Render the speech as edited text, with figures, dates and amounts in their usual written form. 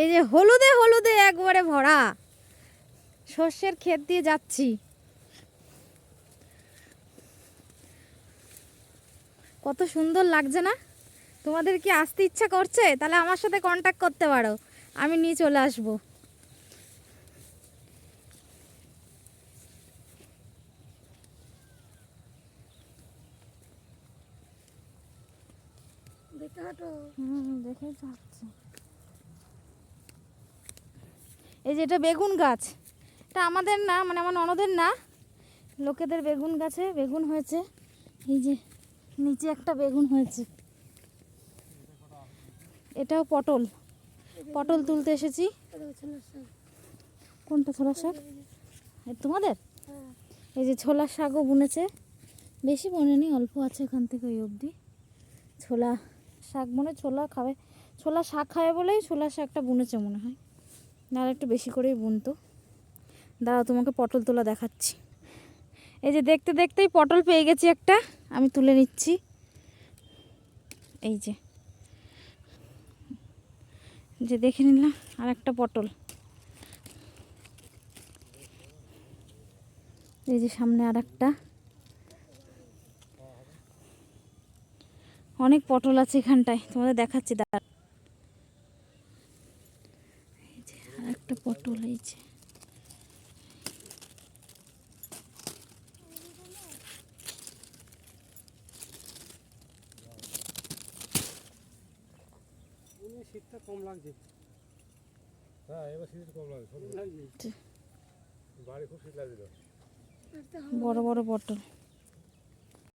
এই যে হলুদে হলুদে একবারে ভরা সর্ষের ক্ষেত দিয়ে যাচ্ছি। কত সুন্দর লাগছে না? তোমাদের কি আসতে ইচ্ছা করছে? তাহলে আমার সাথে কন্ট্যাক্ট করতে পারো, আমি নিয়ে চলে আসবো। দেখে যাচ্ছে। এই যে এটা বেগুন গাছ, এটা আমাদের না, মানে আমার ননদের না, লোকেদের বেগুন গাছে বেগুন হয়েছে। এই যে নিচে একটা বেগুন হয়েছে। এটাও পটল, পটল তুলতে এসেছি। কোনটা ছোলার শাক? তোমাদের এই যে ছোলার শাকও বুনেছে, বেশি বোনেনি, অল্প আছে এখান থেকে ওই অবধি। ছোলা শাক মনে ছোলা খাবে, ছোলা শাক খাবে বলেই ছোলার শাকটা বুনেছে মনে হয়, নাহলে একটু বেশি করেই বুনতো। দাঁড়াও তোমাকে পটল তোলা দেখাচ্ছি। এই যে দেখতে দেখতেই পটল পেয়ে গেছি একটা, আমি তুলে নিচ্ছি। এই যে দেখে নিলাম আর একটা পটল। এই যে সামনে আর একটা, অনেক পটল আছে এখানটায়, তোমাদের দেখাচ্ছি। দাঁড়া, এই যে আর একটা পটল। এই যে শীতটা কম লাগছে। হ্যাঁ, এবার শীত কম লাগছে, বাড়ি খুব শীত লাগছিল। বড় বড় পটল।